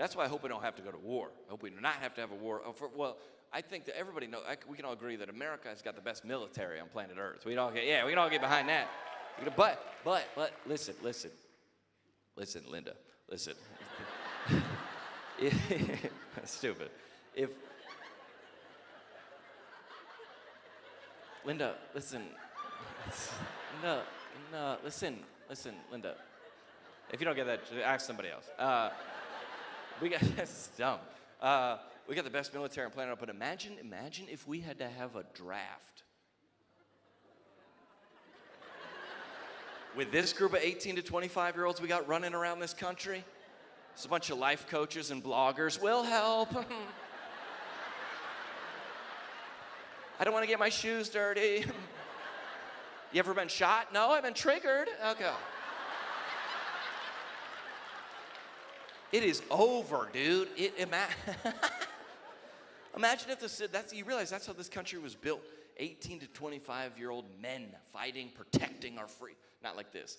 That's why I hope we don't have to go to war. I hope we do not have to have a war. Well, I think that everybody knows, we can all agree that America has got the best military on planet Earth. We can all get behind that. But listen, Linda, listen. Stupid. Linda, listen. No, listen, Linda. If you don't get that, ask somebody else. That's dumb. We got the best military on planet Earth, but imagine if we had to have a draft. With this group of 18 to 25-year-olds we got running around this country, it's a bunch of life coaches and bloggers. We'll help. I don't want to get my shoes dirty. You ever been shot? No, I've been triggered. Okay. It is over, dude. Imagine if you realize that's how this country was built. 18 to 25-year-old men fighting, protecting our free. Not like this.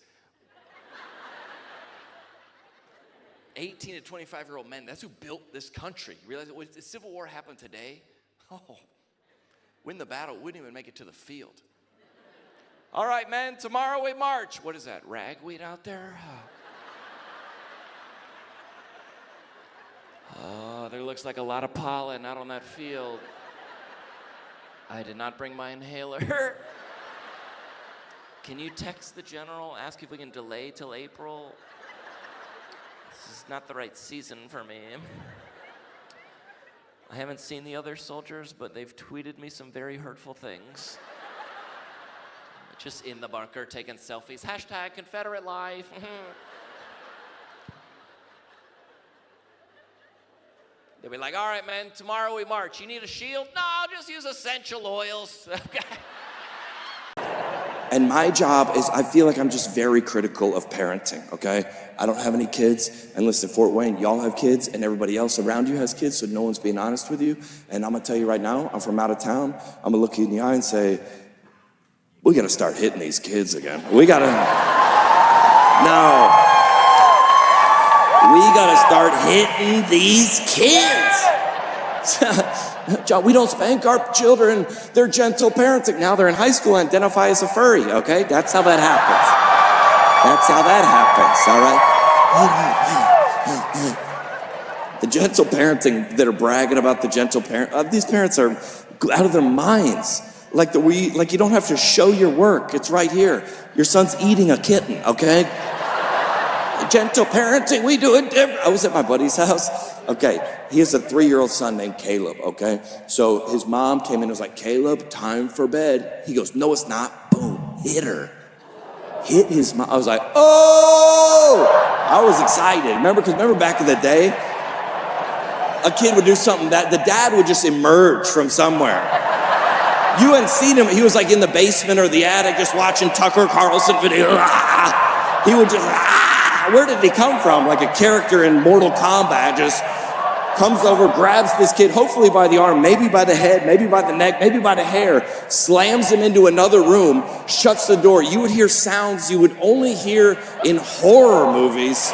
18 to 25-year-old men, that's who built this country. You realize if the Civil War happened today, win the battle, wouldn't even make it to the field. All right, men, tomorrow we march. What is that, ragweed out there? Oh, there looks like a lot of pollen out on that field. I did not bring my inhaler. Can you text the general, ask if we can delay till April? This is not the right season for me. I haven't seen the other soldiers, but they've tweeted me some very hurtful things. Just in the bunker, taking selfies. Hashtag Confederate life. They'll be like, all right, man, tomorrow we march. You need a shield? No, I'll just use essential oils. Okay. And my job is, I feel like I'm just very critical of parenting, okay? I don't have any kids, and listen, Fort Wayne, y'all have kids, and everybody else around you has kids, so no one's being honest with you. And I'm gonna tell you right now, I'm from out of town. I'm gonna look you in the eye and say, we gotta start hitting these kids again. We gotta start hitting these kids. John, we don't spank our children. They're gentle parenting. Now they're in high school and identify as a furry, okay? That's how that happens. All right? The gentle parenting that are bragging about the gentle parent, these parents are out of their minds. Like you don't have to show your work. It's right here. Your son's eating a kitten, okay? Gentle parenting, we do it different. I was at my buddy's house. Okay, he has a 3-year-old son named Caleb, okay? So his mom came in and was like, Caleb, time for bed. He goes, no, it's not. Boom, hit her. Hit his mom. I was like, oh! I was excited. Remember back in the day, a kid would do something that the dad would just emerge from somewhere. You hadn't seen him. He was like in the basement or the attic just watching Tucker Carlson video. He would just, where did he come from? Like a character in Mortal Kombat, just comes over, grabs this kid, hopefully by the arm, maybe by the head, maybe by the neck, maybe by the hair, slams him into another room, shuts the door. You would hear sounds you would only hear in horror movies.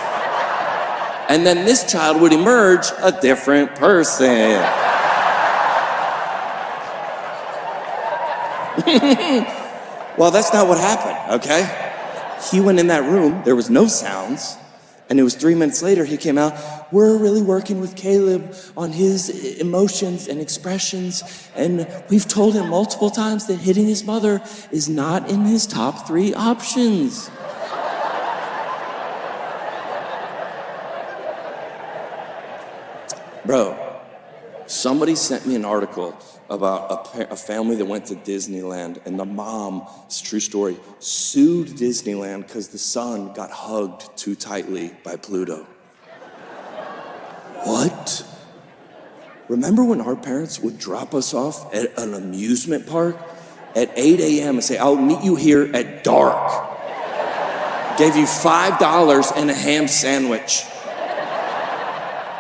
And then this child would emerge a different person. Well, that's not what happened, okay? He went in that room, there was no sounds, and it was 3 minutes later he came out, we're really working with Caleb on his emotions and expressions, and we've told him multiple times that hitting his mother is not in his top 3 options. Bro, somebody sent me an article about a family that went to Disneyland, and the mom, it's a true story, sued Disneyland because the son got hugged too tightly by Pluto. What? Remember when our parents would drop us off at an amusement park at 8 a.m. and say, I'll meet you here at dark. Gave you $5 and a ham sandwich.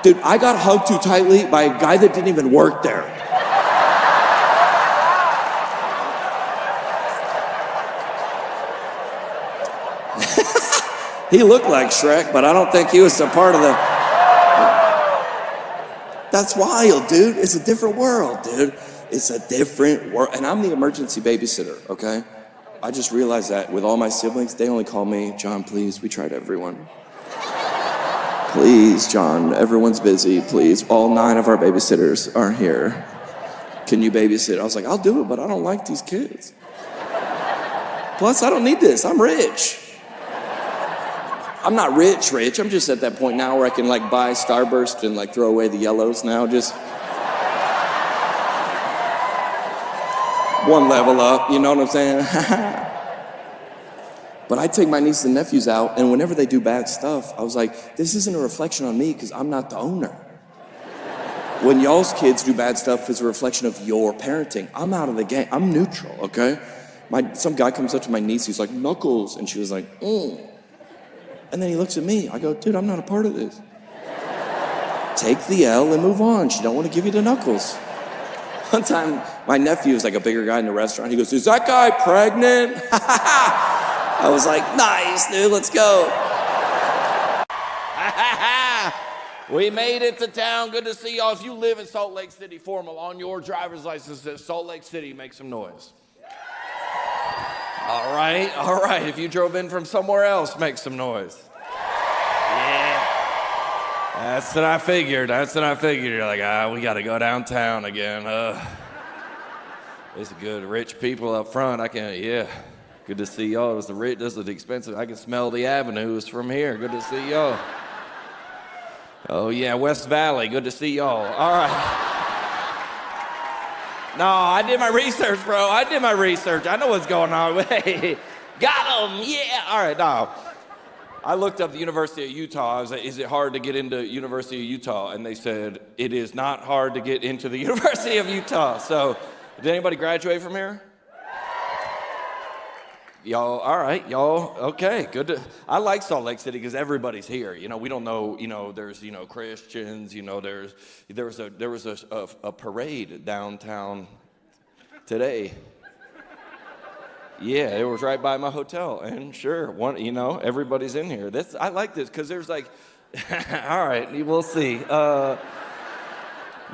Dude, I got hugged too tightly by a guy that didn't even work there. He looked like Shrek, but I don't think he was a part of the... That's wild, dude. It's a different world, dude. It's a different world. And I'm the emergency babysitter, okay? I just realized that with all my siblings, they only call me, John, please, we tried everyone. Please, John, everyone's busy, please. All 9 of our babysitters are here. Can you babysit? I was like, I'll do it, but I don't like these kids. Plus, I don't need this. I'm rich. I'm not rich. I'm just at that point now where I can like buy Starburst and like throw away the yellows now. Just one level up, you know what I'm saying? But I take my nieces and nephews out, and whenever they do bad stuff, I was like, this isn't a reflection on me because I'm not the owner. When y'all's kids do bad stuff, it's a reflection of your parenting. I'm out of the game. I'm neutral, okay? Some guy comes up to my niece, he's like, Knuckles, and she was like, And then he looks at me. I go, dude, I'm not a part of this. Take the L and move on. She don't want to give you the Knuckles. One time, my nephew was like a bigger guy in the restaurant. He goes, is that guy pregnant? I was like, nice, dude, let's go. We made it to town. Good to see y'all. If you live in Salt Lake City, formal on your driver's license says Salt Lake City, make some noise. All right. If you drove in from somewhere else, make some noise. Yeah. That's what I figured. You're like, we got to go downtown again. It's good. Rich people up front. Good to see y'all. This is the expensive. I can smell the avenues from here. Good to see y'all. Oh, yeah, West Valley. Good to see y'all. All right. No, I did my research, bro. I know what's going on. Hey, got him. Yeah. All right, now. I looked up the University of Utah. I was like, is it hard to get into University of Utah? And they said, it is not hard to get into the University of Utah. So, did anybody graduate from here? Y'all, all right, y'all, okay, good. I like Salt Lake City because everybody's here. You know, we don't know, there's, Christians, there was a parade downtown today. Yeah, it was right by my hotel, and sure, everybody's in here. I like this because there's like, all right, we'll see. You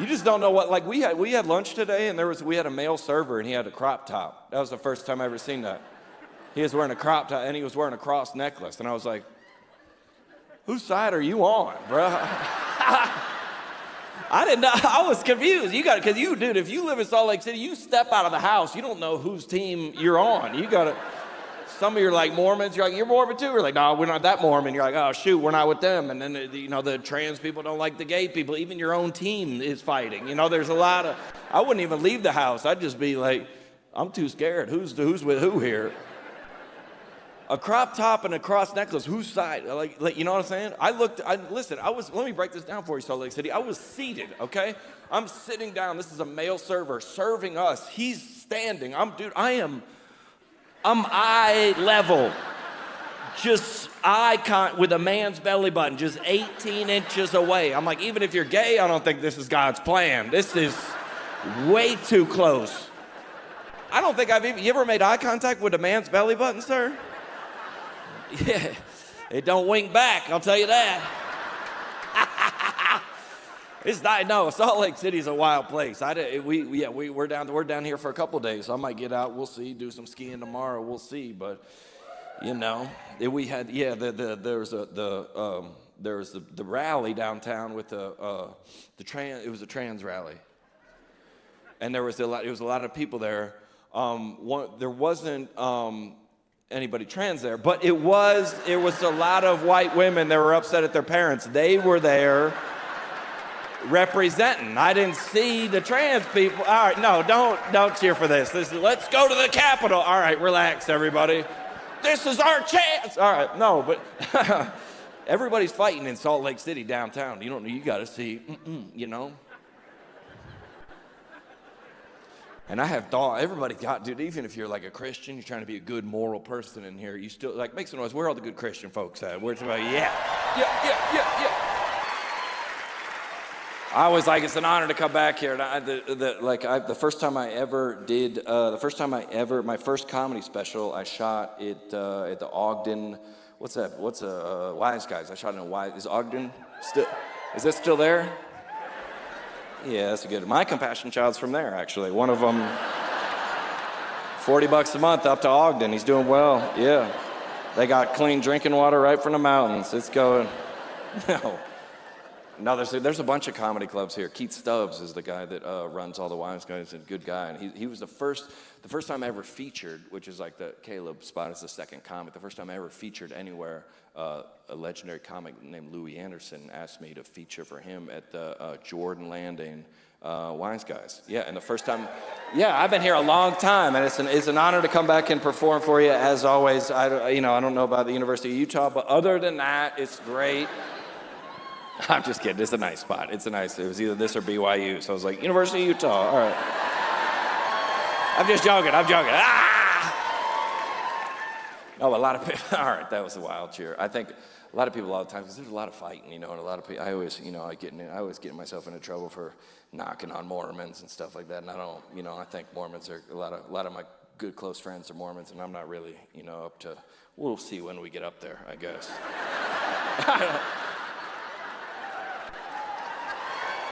just don't know what, like we had lunch today, and we had a male server, and he had a crop top. That was the first time I ever seen that. He was wearing a crop top, and he was wearing a cross necklace. And I was like, whose side are you on, bro? I didn't know. I was confused. Because dude, if you live in Salt Lake City, you step out of the house, you don't know whose team you're on. Some of you are like Mormons. You're like, you're Mormon too? We're like, no, we're not that Mormon. You're like, oh, shoot, we're not with them. And then, the trans people don't like the gay people. Even your own team is fighting. There's a lot of, I wouldn't even leave the house. I'd just be like, I'm too scared. Who's with who here? A crop top and a cross necklace, whose side? Like, you know what I'm saying? Let me break this down for you, Salt Lake City. I was seated, okay? I'm sitting down. This is a male server serving us. He's standing. I'm eye level. Just eye contact with a man's belly button, just 18 inches away. I'm like, even if you're gay, I don't think this is God's plan. This is way too close. I don't think you ever made eye contact with a man's belly button, sir? Yeah, it don't wink back, I'll tell you that. It's not, no, Salt Lake City's a wild place. We're down here for a couple days, so I might get out, we'll see, do some skiing tomorrow, we'll see, but, we had, there was the rally downtown with it was a trans rally. And it was a lot of people there. There wasn't, anybody trans there, but it was a lot of white women that were upset at their parents. They were there representing. I didn't see the trans people. All right, no, don't cheer for this. Let's go to the Capitol. All right, relax, everybody. This is our chance. All right, no, but everybody's fighting in Salt Lake City downtown. You got to see, And I have thought, dude, even if you're like a Christian, you're trying to be a good moral person in here, you still, like, make some noise. Where are all the good Christian folks at? Where's everybody? Yeah. I was like, it's an honor to come back here. And the first time I ever did, my first comedy special, I shot it at the Ogden, what's Wise Guys. I shot it in Wise, is Ogden still, is it still there? Yeah, that's a good. My compassion child's from there, actually. One of them, $40 a month up to Ogden. He's doing well. Yeah, they got clean drinking water right from the mountains. It's going. No, there's a bunch of comedy clubs here. Keith Stubbs is the guy that runs all the Wise Guys. He's a good guy, and he was the first time I ever featured, which is like the Caleb spot is the second comic. The first time I ever featured anywhere, a legendary comic named Louis Anderson asked me to feature for him at the Jordan Landing Wise Guys. Yeah, and the first time, yeah, I've been here a long time, and it's an honor to come back and perform for you as always. I don't know about the University of Utah, but other than that, it's great. I'm just kidding. It's a nice spot. It was either this or BYU. So I was like, University of Utah. All right. I'm just joking. Ah! No, a lot of people. All right, that was a wild cheer. I think a lot of people, a lot of times, because there's a lot of fighting, and a lot of people. I always get myself into trouble for knocking on Mormons and stuff like that. And I don't, I think Mormons are a lot of my good close friends are Mormons, and I'm not really, up to. We'll see when we get up there, I guess.